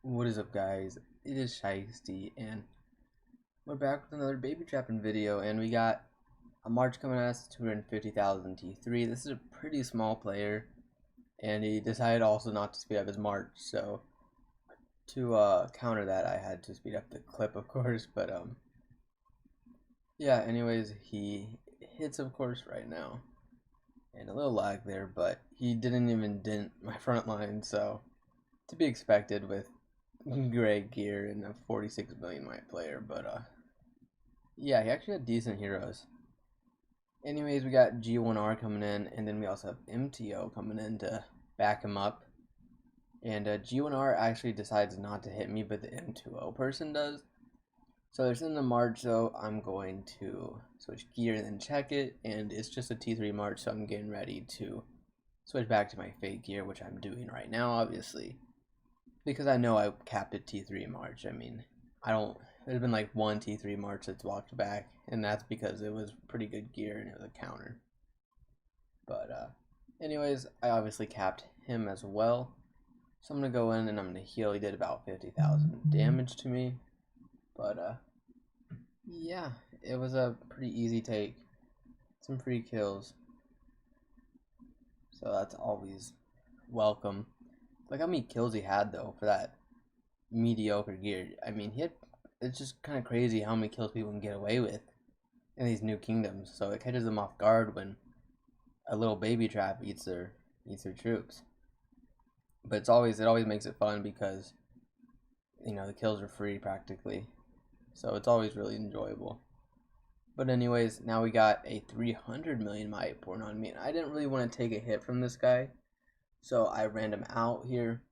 What is up, guys? It is Shiesty, and we're back with another baby trapping video, and we got a March coming at us, 250,000 T3. This is a pretty small player, and he decided also not to speed up his March, so to counter that, I had to speed up the clip, of course, but yeah, anyways, he hits, of course, right now, and a little lag there, but he didn't even dent my front line, so to be expected with great gear and a 46 million might player, but yeah, he actually had decent heroes. Anyways, we got G1R coming in, and then we also have MTO coming in to back him up. And G1R actually decides not to hit me, but the M2O person does. So there's in the March, so I'm going to switch gear and then check it, and it's just a T3 March, so I'm getting ready to switch back to my fake gear, which I'm doing right now, obviously. Because I know I capped at T3 March. I mean, there's been like one T3 March that's walked back, and that's because it was pretty good gear and it was a counter. But anyways, I obviously capped him as well. So I'm gonna go in and I'm gonna heal. He did about 50,000 damage to me. But yeah, it was a pretty easy take. Some free kills. So that's always welcome. Like how many kills he had though for that mediocre gear. I mean, it's just kind of crazy how many kills people can get away with in these new kingdoms. So it catches them off guard when a little baby trap eats their troops. But it always makes it fun because the kills are free practically. So it's always really enjoyable. But anyways, now we got a 300 million might pouring on me, and I didn't really want to take a hit from this guy. So I ran him out here,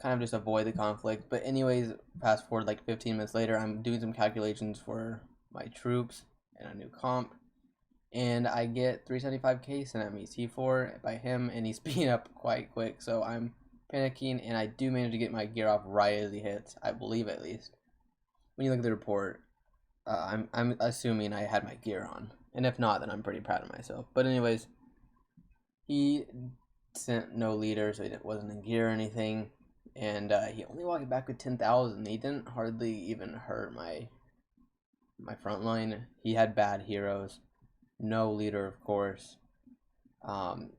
kind of just avoid the conflict. But anyways, fast forward like 15 minutes later, I'm doing some calculations for my troops and a new comp. And I get 375k sent at me, T4 by him, and he's speeding up quite quick. So I'm panicking, and I do manage to get my gear off right as he hits, I believe at least. When you look at the report, I'm assuming I had my gear on. And if not, then I'm pretty proud of myself. But anyways, he sent no leader, so he wasn't in gear or anything, and he only walked back with 10,000. He didn't hardly even hurt my front line. He had bad heroes, no leader, of course.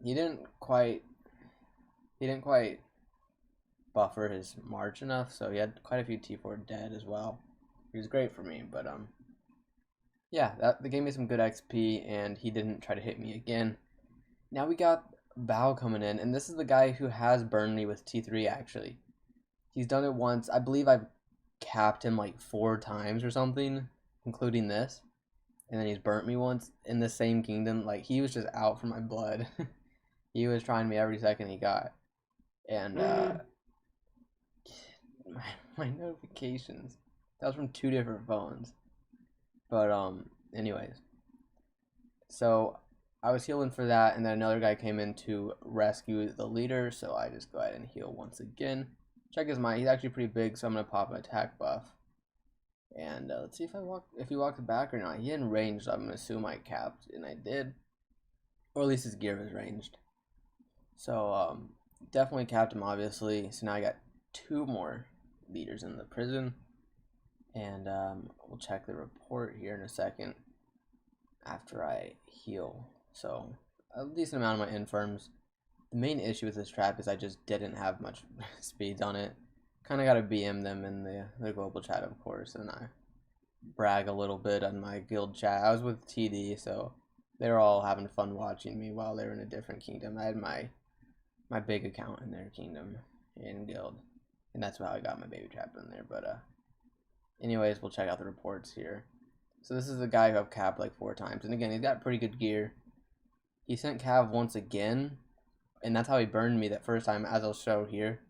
He didn't quite buffer his March enough, so he had quite a few T4 dead as well. He was great for me, but yeah, that gave me some good XP, and he didn't try to hit me again. Now we got Bao coming in, and this is the guy who has burned me with T3 actually. He's done it once. I believe I've capped him like 4 times or something, including this. And then he's burnt me once in the same kingdom. Like, he was just out for my blood. He was trying me every second he got. And my notifications. That was from 2 different phones. But anyways. So I was healing for that, and then another guy came in to rescue the leader, so I just go ahead and heal once again. Check his might. He's actually pretty big, so I'm gonna pop an attack buff. And let's see if he walks back or not. He hadn't ranged, so I'm gonna assume I capped, and I did, or at least his gear was ranged. So definitely capped him, obviously. So now I got 2 more leaders in the prison, and we'll check the report here in a second after I heal. So a decent amount of my infirms. The main issue with this trap is I just didn't have much speeds on it. Kind of got to BM them in the global chat, of course, and I brag a little bit on my guild chat. I was with TD, so they were all having fun watching me while they were in a different kingdom. I had my big account in their kingdom in guild, and that's how I got my baby trap in there. But anyways, we'll check out the reports here. So this is the guy who I've capped like 4 times, and again, he's got pretty good gear. He sent Cav once again, and that's how he burned me that first time, as I'll show here.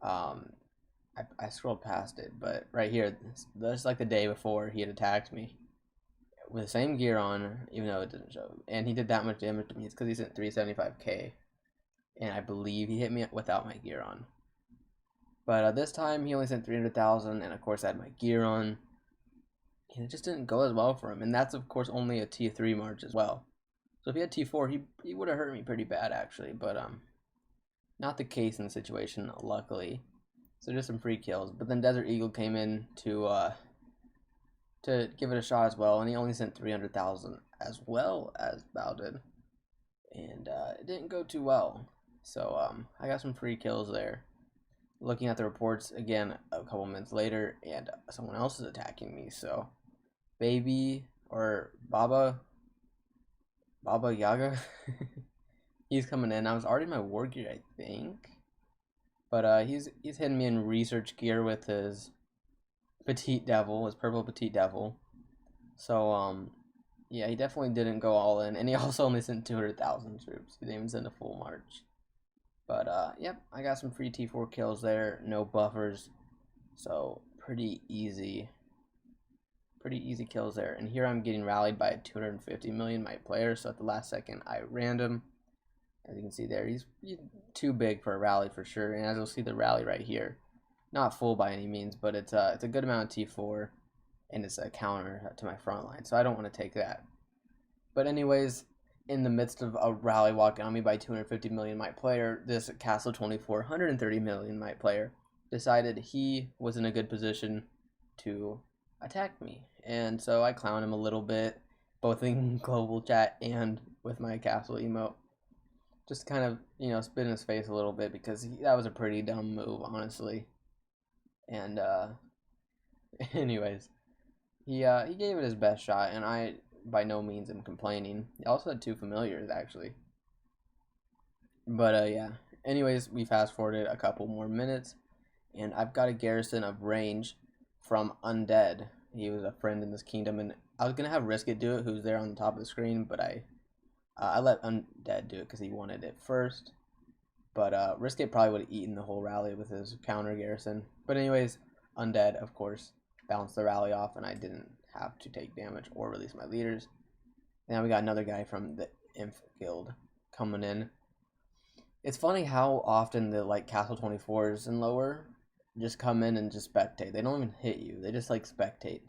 I scrolled past it, but right here, that's like the day before he had attacked me with the same gear on, even though it didn't show. And he did that much damage to me. It's because he sent 375k, and I believe he hit me without my gear on. But this time he only sent 300,000, and of course I had my gear on, and it just didn't go as well for him. And that's of course only a T3 March as well. So if he had T4, he would have hurt me pretty bad actually, but not the case in the situation, luckily. So just some free kills. But then Desert Eagle came in to give it a shot as well, and he only sent 300,000 as well as Bao did, and it didn't go too well. So I got some free kills there. Looking at the reports again a couple minutes later, and someone else is attacking me. So Baby or Baba Yaga, he's coming in. I was already in my war gear, I think, but he's hitting me in research gear with his Petite Devil, his purple Petite Devil. So yeah, he definitely didn't go all in, and he also only sent 200,000 troops. He didn't even send a full march. But yep, I got some free T4 kills there, no buffers, so pretty easy kills there. And here I'm getting rallied by a 250 million might player. So at the last second, I rammed him. As you can see there, he's too big for a rally for sure. And as you'll see, the rally right here, not full by any means, but it's a good amount of T4, and it's a counter to my front line. So I don't want to take that. But anyways, in the midst of a rally walking on me by 250 million might player, this Castle 24 130 million might player decided he was in a good position to attack me. And so I clowned him a little bit, both in global chat and with my castle emote. Just kind of, spit in his face a little bit because that was a pretty dumb move, honestly. And anyways, he gave it his best shot, and I by no means am complaining. He also had 2 familiars actually. But yeah. Anyways, we fast forwarded a couple more minutes, and I've got a garrison of range from Undead. He was a friend in this kingdom, and I was gonna have Risk It do it, who's there on the top of the screen, but I let Undead do it because he wanted it first. But Risk It probably would have eaten the whole rally with his counter garrison. But anyways, Undead, of course, bounced the rally off, and I didn't have to take damage or release my leaders. Now we got another guy from the Inf Guild coming in. It's funny how often the Castle 24s and lower just come in and just spectate. They don't even hit you. They just spectate.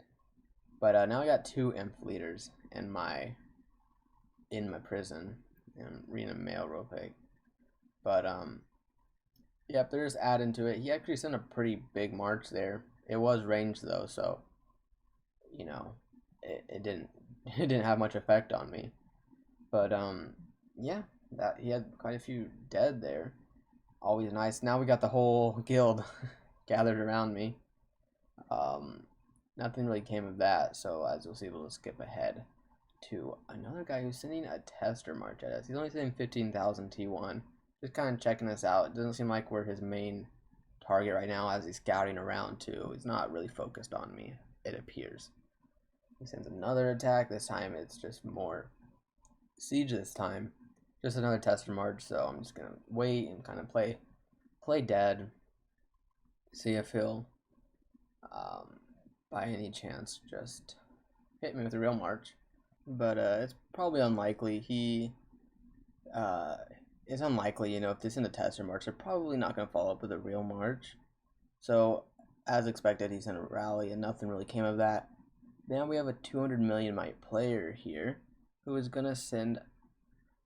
But now I got 2 Inf leaders in my prison, and reading a mail real quick. But yep, they're just adding to it. He actually sent a pretty big march there. It was ranged though, so it didn't have much effect on me. But yeah, that he had quite a few dead there. Always nice. Now we got the whole guild gathered around me. Nothing really came of that, so as you'll see, we'll skip ahead to another guy who's sending a tester march at us. He's only sending 15,000 T1. Just kind of checking us out. It doesn't seem like we're his main target right now, as he's scouting around too. He's not really focused on me, it appears. He sends another attack. This time it's just more siege this time. Just another tester march, so I'm just gonna wait and kind of play dead. See if he'll by any chance just hit me with a real march. But it's probably unlikely. It's unlikely, if this is a tester march, they're probably not going to follow up with a real march. So, as expected, he sent a rally, and nothing really came of that. Now we have a 200 million might player here, who is going to send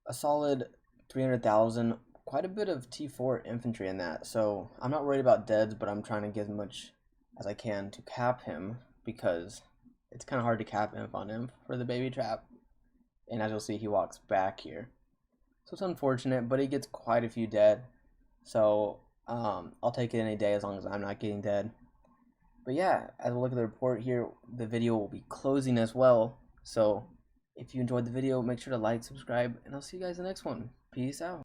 a solid 300,000, quite a bit of T4 infantry in that. So, I'm not worried about deads, but I'm trying to get as much as I can to cap him, because it's kind of hard to cap inf on him for the baby trap. And as you'll see, he walks back here. So it's unfortunate, but he gets quite a few dead. So I'll take it any day as long as I'm not getting dead. But yeah, as we look at the report here, the video will be closing as well. So if you enjoyed the video, make sure to like, subscribe, and I'll see you guys in the next one. Peace out.